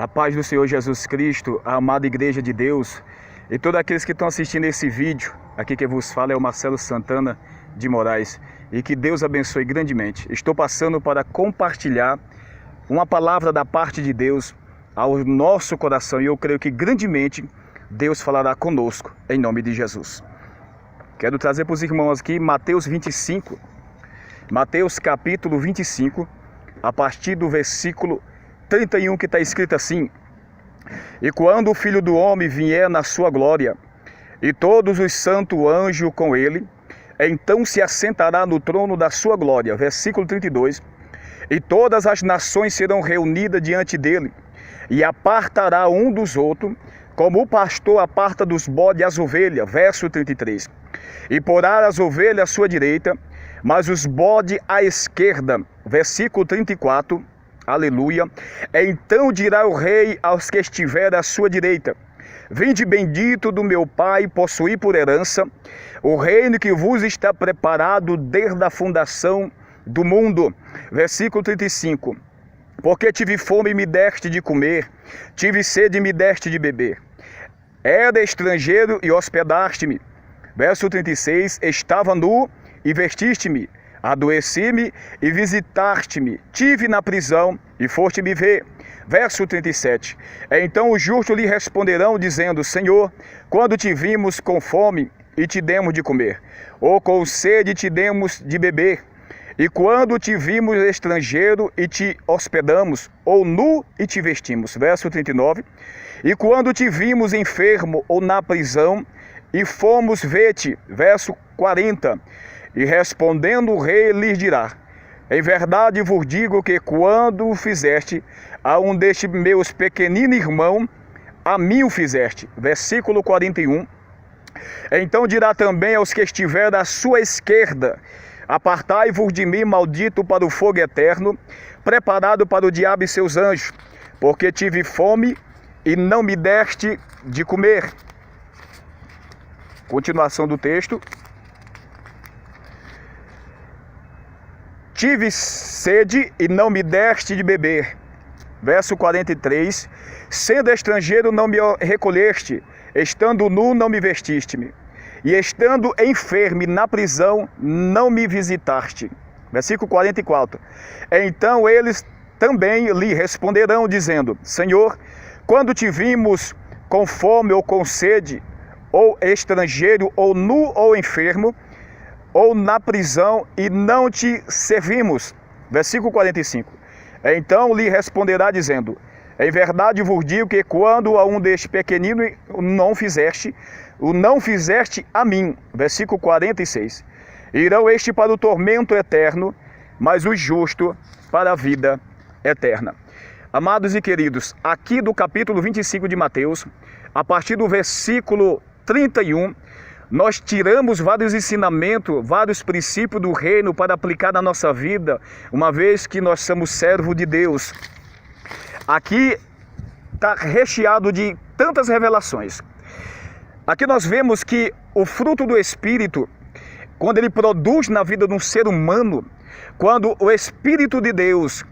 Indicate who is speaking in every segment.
Speaker 1: A paz do Senhor Jesus Cristo, a amada Igreja de Deus e todos aqueles que estão assistindo esse vídeo. Aqui quem vos fala é o Marcelo Santana de Moraes e que Deus abençoe grandemente. Estou passando para compartilhar uma palavra da parte de Deus ao nosso coração e eu creio que grandemente Deus falará conosco em nome de Jesus. Quero trazer para os irmãos aqui Mateus 25, Mateus capítulo 25, a partir do versículo 31, que está escrito assim: E quando o Filho do Homem vier na sua glória, e todos os santos anjos com ele, então se assentará no trono da sua glória. Versículo 32. E todas as nações serão reunidas diante dele, e apartará um dos outros, como o pastor aparta dos bodes as ovelhas. Verso 33. E porá as ovelhas à sua direita, mas os bodes à esquerda. Versículo 34. Aleluia. Então dirá o rei aos que estiverem à sua direita: Vinde bendito do meu Pai, possuí por herança o reino que vos está preparado desde a fundação do mundo. Versículo 35. Porque tive fome e me deste de comer, tive sede e me deste de beber. Era estrangeiro e hospedaste-me. Verso 36. Estava nu e vestiste-me. Adoeci-me e visitaste-me, tive na prisão e foste me ver. Verso 37. Então os justos lhe responderão, dizendo: Senhor, quando te vimos com fome e te demos de comer, ou com sede te demos de beber? E quando te vimos estrangeiro e te hospedamos, ou nu e te vestimos? Verso 39. E quando te vimos enfermo ou na prisão e fomos ver-te? Verso 40. E respondendo o rei lhes dirá: Em verdade vos digo que quando o fizeste a um destes meus pequeninos irmãos, a mim o fizeste. Versículo 41. Então dirá também aos que estiverem à sua esquerda: Apartai-vos de mim, maldito, para o fogo eterno, preparado para o diabo e seus anjos, porque tive fome e não me deste de comer. Continuação do texto. Tive sede e não me deste de beber. Verso 43. Sendo estrangeiro não me recolheste, estando nu não me vestiste-me, e estando enfermo na prisão não me visitaste. Versículo 44. Então eles também lhe responderão, dizendo: Senhor, quando te vimos com fome ou com sede, ou estrangeiro, ou nu ou enfermo, ou na prisão, e não te servimos? Versículo 45. Então lhe responderá dizendo: Em verdade vos digo que quando a um destes pequeninos o não fizeste a mim. Versículo 46. Irão este para o tormento eterno, mas os justos para a vida eterna. Amados e queridos, aqui do capítulo 25 de Mateus, a partir do versículo 31, nós tiramos vários ensinamentos, vários princípios do reino para aplicar na nossa vida, uma vez que nós somos servos de Deus. Aqui está recheado de tantas revelações. Aqui nós vemos que o fruto do Espírito, quando ele produz na vida de um ser humano, quando o Espírito de Deus,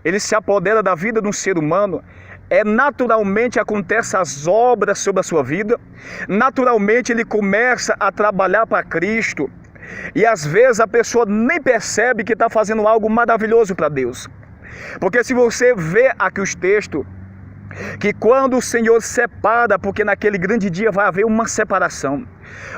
Speaker 1: ele se apodera da vida de um ser humano, naturalmente acontecem as obras sobre a sua vida, naturalmente ele começa a trabalhar para Cristo, e às vezes a pessoa nem percebe que está fazendo algo maravilhoso para Deus. Porque se você vê aqui os textos, que quando o Senhor separa, porque naquele grande dia vai haver uma separação,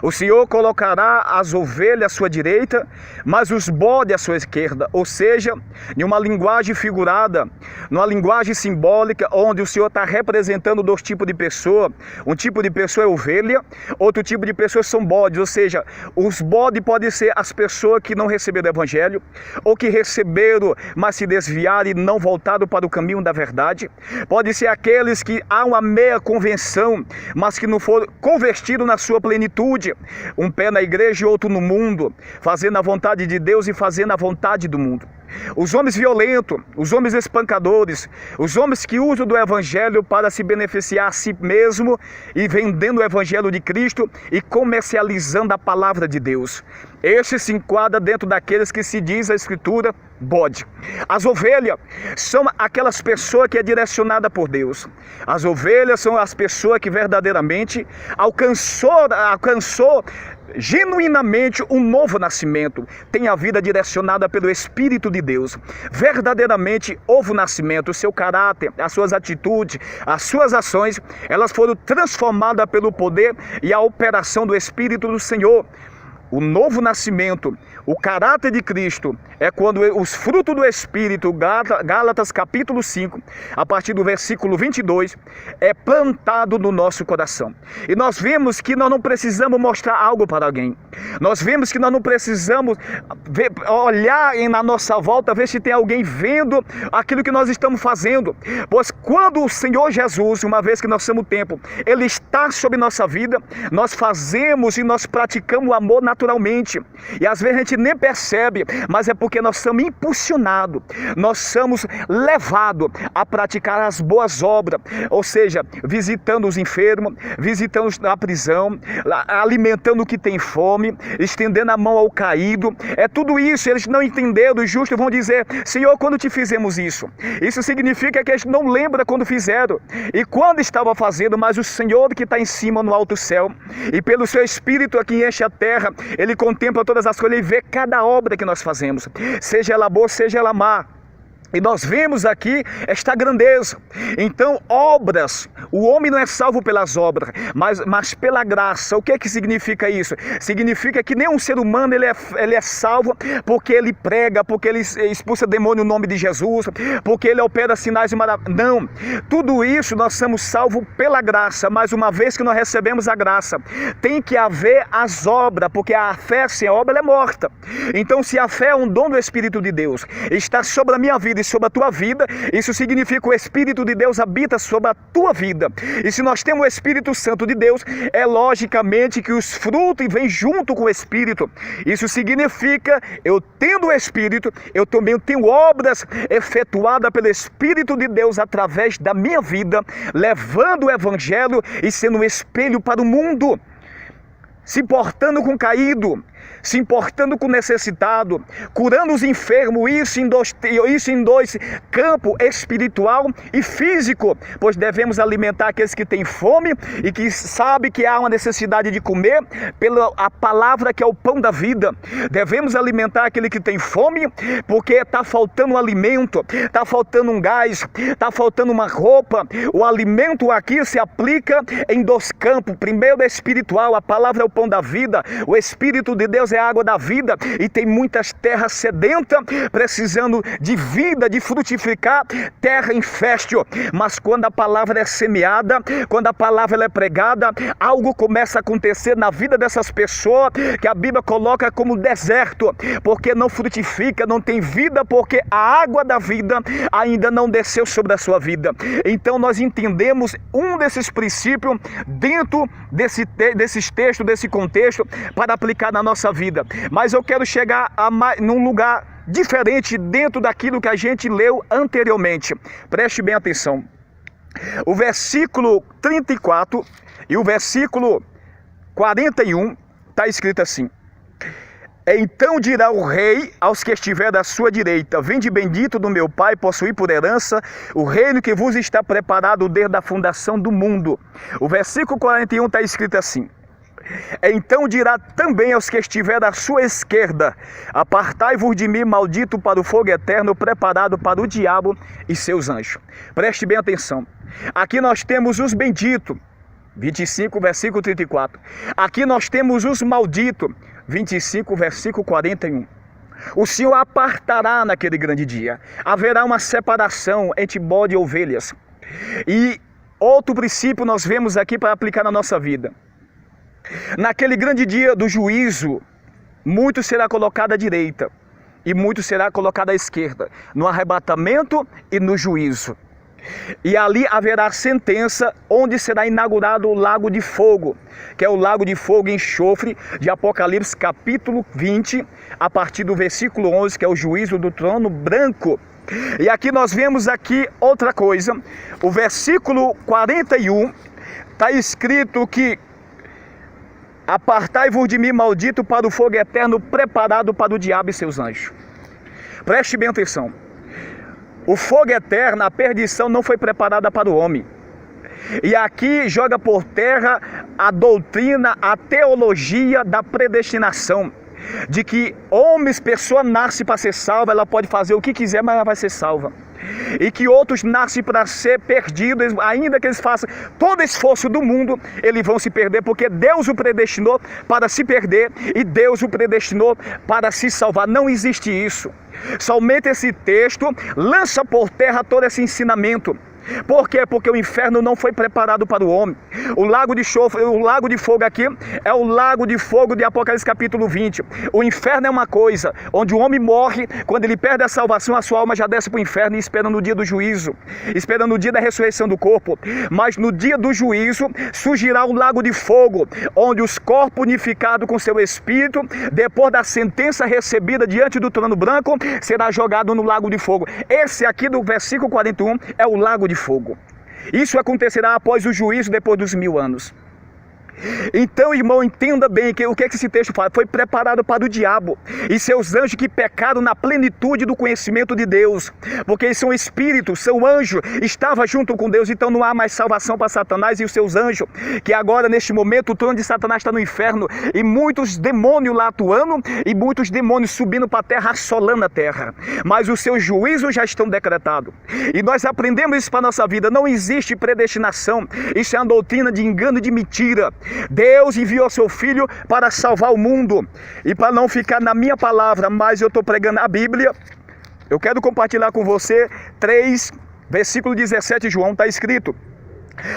Speaker 1: o Senhor colocará as ovelhas à sua direita, mas os bodes à sua esquerda. Ou seja, em uma linguagem figurada, numa linguagem simbólica, onde o Senhor está representando dois tipos de pessoa. Um tipo de pessoa é ovelha, outro tipo de pessoas são bodes. Ou seja, os bodes podem ser as pessoas que não receberam o Evangelho, ou que receberam, mas se desviaram e não voltaram para o caminho da verdade. Pode ser aqueles que há uma meia convenção, mas que não foram convertidos na sua plenitude. Um pé na igreja e outro no mundo, fazendo a vontade de Deus e fazendo a vontade do mundo. os homens violentos, os homens espancadores, os homens que usam do evangelho para se beneficiar a si mesmo e vendendo o evangelho de Cristo e comercializando a palavra de Deus. Este se enquadra dentro daqueles que se diz a Escritura bode. As ovelhas são aquelas pessoas que é direcionada por Deus. As ovelhas são as pessoas que verdadeiramente alcançou genuinamente um novo nascimento, tem a vida direcionada pelo Espírito de Deus. Verdadeiramente houve o nascimento, o seu caráter, as suas atitudes, as suas ações, elas foram transformadas pelo poder e a operação do Espírito do Senhor. O novo nascimento, o caráter de Cristo, é quando os frutos do Espírito, Gálatas capítulo 5, a partir do versículo 22, é plantado no nosso coração. E nós vemos que nós não precisamos mostrar algo para alguém. Nós vemos que nós não precisamos olhar na nossa volta, ver se tem alguém vendo aquilo que nós estamos fazendo. Pois quando o Senhor Jesus, uma vez que nós somos o templo, Ele está sobre nossa vida, nós fazemos e nós praticamos o amor naturalmente. E às vezes a gente nem percebe, mas é porque nós somos impulsionados, nós somos levados a praticar as boas obras, ou seja, visitando os enfermos, visitando a prisão, alimentando o que tem fome, estendendo a mão ao caído. É tudo isso. Eles não entenderam, os justos vão dizer: Senhor, quando te fizemos isso? Isso significa que eles não lembram quando fizeram e quando estava fazendo, mas o Senhor que está em cima no alto céu, e pelo seu Espírito aqui enche a terra, Ele contempla todas as coisas e vê cada obra que nós fazemos, seja ela boa, seja ela má. E nós vemos aqui esta grandeza. Então, obras, o homem não é salvo pelas obras, mas pela graça. O que é que significa isso? Significa que nenhum ser humano ele é salvo porque ele prega, porque ele expulsa demônio no nome de Jesus, porque ele opera sinais e maravilhas. Não, tudo isso nós somos salvos pela graça, mas uma vez que nós recebemos a graça, tem que haver as obras, porque a fé sem obra ela é morta. Então, se a fé é um dom do Espírito de Deus, está sobre a minha vida e sobre a tua vida, isso significa que o Espírito de Deus habita sobre a tua vida. E se nós temos o Espírito Santo de Deus, é logicamente que os frutos vêm junto com o Espírito. Isso significa, eu tendo o Espírito, eu também tenho obras efetuadas pelo Espírito de Deus através da minha vida, levando o Evangelho e sendo um espelho para o mundo, se importando com o caído, se importando com o necessitado, curando os enfermos, isso em dois campos, espiritual e físico, pois devemos alimentar aqueles que têm fome e que sabem que há uma necessidade de comer pela a palavra que é o pão da vida. Devemos alimentar aquele que tem fome, porque está faltando um alimento, está faltando um gás, está faltando uma roupa. O alimento aqui se aplica em dois campos. Primeiro é espiritual, a palavra é o pão da vida, o Espírito de Deus é a água da vida, e tem muitas terras sedentas, precisando de vida, de frutificar, terra infértil. Mas quando a palavra é semeada, quando a palavra é pregada, algo começa a acontecer na vida dessas pessoas, que a Bíblia coloca como deserto, porque não frutifica, não tem vida, porque a água da vida ainda não desceu sobre a sua vida. Então nós entendemos um desses princípios dentro desses textos, desse contexto, para aplicar na nossa vida. Mas eu quero chegar num lugar diferente dentro daquilo que a gente leu anteriormente. Preste bem atenção. O versículo 34 e o versículo 41 está escrito assim: então dirá o rei aos que estiver à sua direita: vinde bendito do meu Pai, possuí por herança o reino que vos está preparado desde a fundação do mundo. O versículo 41 está escrito assim: então dirá também aos que estiver à sua esquerda: apartai-vos de mim, maldito, para o fogo eterno preparado para o diabo e seus anjos. Preste bem atenção. Aqui nós temos os benditos, 25, versículo 34. Aqui nós temos os malditos, 25, versículo 41. O Senhor apartará naquele grande dia. Haverá uma separação entre bode e ovelhas. E outro princípio nós vemos aqui para aplicar na nossa vida. Naquele grande dia do juízo, muito será colocado à direita e muito será colocado à esquerda, no arrebatamento e no juízo. E ali haverá sentença, onde será inaugurado o lago de fogo, que é o lago de fogo e enxofre de Apocalipse capítulo 20, a partir do versículo 11, que é o juízo do trono branco. E aqui nós vemos aqui outra coisa, o versículo 41, está escrito que: apartai-vos de mim, maldito, para o fogo eterno preparado para o diabo e seus anjos. Preste bem atenção. O fogo eterno, a perdição, não foi preparada para o homem. E aqui joga por terra a doutrina, a teologia da predestinação, de que homens, pessoa nasce para ser salva, ela pode fazer o que quiser, mas ela vai ser salva. E que outros nascem para ser perdidos, ainda que eles façam todo esforço do mundo, eles vão se perder, porque Deus o predestinou para se perder e Deus o predestinou para se salvar. Não existe isso. Somente esse texto lança por terra todo esse ensinamento. Por quê? Porque o inferno não foi preparado para o homem. O lago de enxofre, o lago de fogo aqui é o lago de fogo de Apocalipse capítulo 20. O inferno é uma coisa onde o homem morre, quando ele perde a salvação, a sua alma já desce para o inferno, esperando o dia do juízo, esperando o dia da ressurreição do corpo. Mas no dia do juízo surgirá um lago de fogo, onde os corpos unificados com seu espírito, depois da sentença recebida diante do trono branco, será jogado no lago de fogo. Esse aqui do versículo 41 é o lago de fogo. Isso acontecerá após o juízo, depois dos 1000 anos. Então, irmão, entenda bem que o que esse texto fala. Foi preparado para o diabo e seus anjos que pecaram na plenitude do conhecimento de Deus, porque eles são espíritos, são anjos, estava junto com Deus. Então não há mais salvação para Satanás e os seus anjos, que agora neste momento o trono de Satanás está no inferno, e muitos demônios lá atuando, e muitos demônios subindo para a terra, assolando a terra, mas os seus juízos já estão decretados. E nós aprendemos isso para a nossa vida. Não existe predestinação. Isso é uma doutrina de engano e de mentira. Deus enviou seu Filho para salvar o mundo. E para não ficar na minha palavra, mas eu estou pregando a Bíblia, eu quero compartilhar com você 3, versículo 17 de João, está escrito: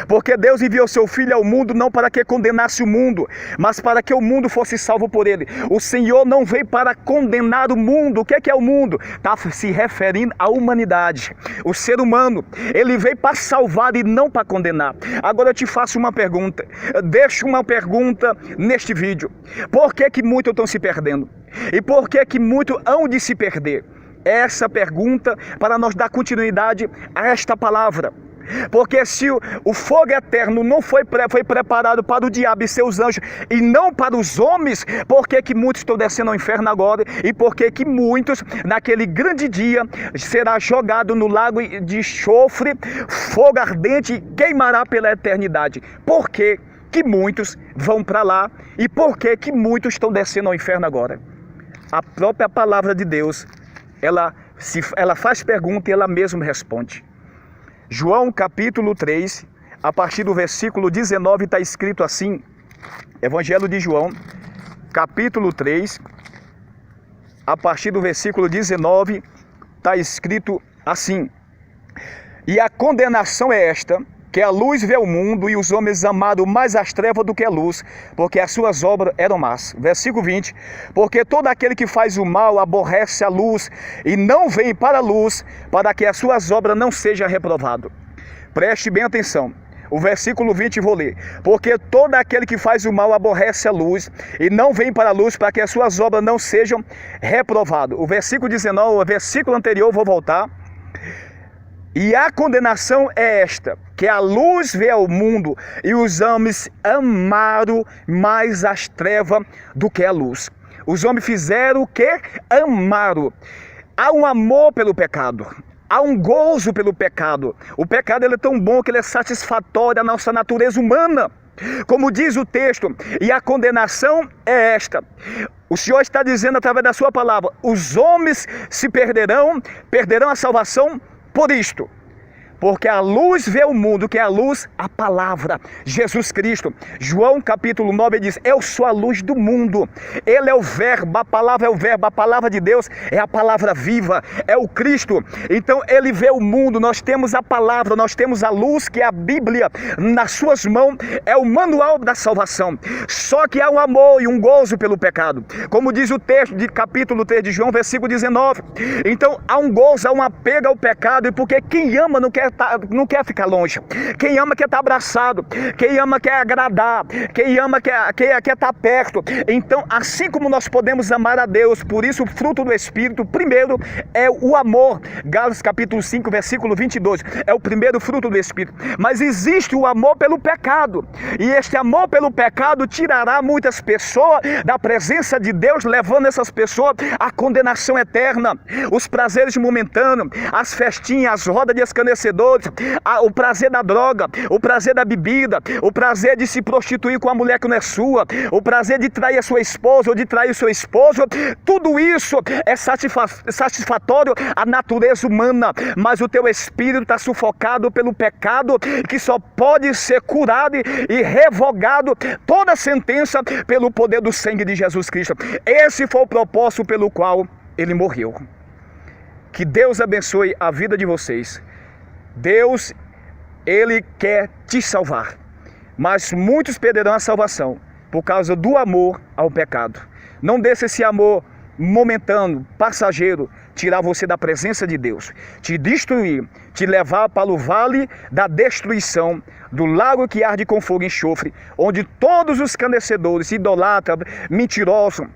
Speaker 1: porque Deus enviou seu Filho ao mundo não para que condenasse o mundo, mas para que o mundo fosse salvo por ele. O Senhor não veio para condenar o mundo. O que é o mundo? Está se referindo à humanidade, o ser humano. Ele veio para salvar e não para condenar. Agora eu te faço uma pergunta, deixo uma pergunta neste vídeo: por que muitos estão se perdendo? E por que muitos hão de se perder? Essa pergunta para nós dar continuidade a esta palavra. Porque se o fogo eterno não foi preparado para o diabo e seus anjos, e não para os homens, por que muitos estão descendo ao inferno agora? E por que muitos, naquele grande dia, será jogado no lago de enxofre, fogo ardente, e queimará pela eternidade? Por que muitos vão para lá? E por que muitos estão descendo ao inferno agora? A própria palavra de Deus, ela faz pergunta e ela mesma responde. João capítulo 3, a partir do versículo 19, está escrito assim, Evangelho de João, capítulo 3, a partir do versículo 19, está escrito assim: e a condenação é esta, que a luz veio ao mundo, e os homens amaram mais as trevas do que a luz, porque as suas obras eram más. Versículo 20, porque todo aquele que faz o mal aborrece a luz, e não vem para a luz, para que as suas obras não sejam reprovadas. Preste bem atenção. O versículo 20 vou ler. Porque todo aquele que faz o mal aborrece a luz, e não vem para a luz, para que as suas obras não sejam reprovadas. O versículo 19, o versículo anterior, vou voltar. E a condenação é esta, que a luz veio ao mundo, e os homens amaram mais as trevas do que a luz. Os homens fizeram o que? Amaram. Há um amor pelo pecado. Há um gozo pelo pecado. O pecado ele é tão bom que ele é satisfatório à nossa natureza humana. Como diz o texto, e a condenação é esta. O Senhor está dizendo através da sua palavra: os homens se perderão a salvação por isto. Porque a luz vê o mundo, que é a luz, a palavra, Jesus Cristo. João capítulo 9 diz: eu sou a luz do mundo. Ele é o verbo, a palavra é o verbo, a palavra de Deus é a palavra viva, é o Cristo. Então ele vê o mundo, nós temos a palavra, nós temos a luz, que é a Bíblia, nas suas mãos, é o manual da salvação. Só que há um amor e um gozo pelo pecado, como diz o texto de capítulo 3 de João, versículo 19. Então há um gozo, há um apego ao pecado, e porque quem ama não quer não quer ficar longe. Quem ama quer estar abraçado. Quem ama quer agradar. Quem ama quer estar perto. Então, assim como nós podemos amar a Deus, por isso o fruto do Espírito, primeiro é o amor. Gálatas capítulo 5, versículo 22, é o primeiro fruto do Espírito. Mas existe o amor pelo pecado. E este amor pelo pecado tirará muitas pessoas da presença de Deus, levando essas pessoas à condenação eterna, os prazeres momentâneos, as festinhas, as rodas de escarnecedores, o prazer da droga, o prazer da bebida, o prazer de se prostituir com a mulher que não é sua, o prazer de trair a sua esposa ou de trair o seu esposo. Tudo isso é satisfatório à natureza humana, mas o teu espírito está sufocado pelo pecado, que só pode ser curado e revogado toda sentença pelo poder do sangue de Jesus Cristo. Esse foi o propósito pelo qual ele morreu. Que Deus abençoe a vida de vocês. Deus, ele quer te salvar, mas muitos perderão a salvação por causa do amor ao pecado. Não deixe esse amor momentâneo, passageiro, tirar você da presença de Deus, te destruir, te levar para o vale da destruição, do lago que arde com fogo e enxofre, onde todos os escarnecedores, idolatras, mentirosos,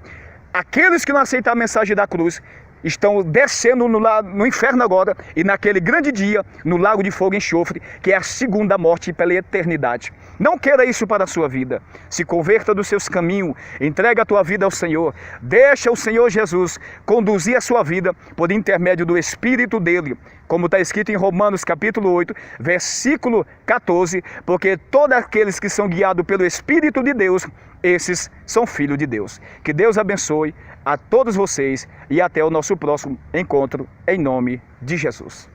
Speaker 1: aqueles que não aceitam a mensagem da cruz, estão descendo no inferno agora, e naquele grande dia, no lago de fogo e enxofre, que é a segunda morte pela eternidade. Não queira isso para a sua vida. Se converta dos seus caminhos, entrega a tua vida ao Senhor, deixa o Senhor Jesus conduzir a sua vida por intermédio do Espírito dele, como está escrito em Romanos capítulo 8, versículo 14, porque todos aqueles que são guiados pelo Espírito de Deus, esses são filhos de Deus. Que Deus abençoe a todos vocês e até o nosso próximo encontro, em nome de Jesus.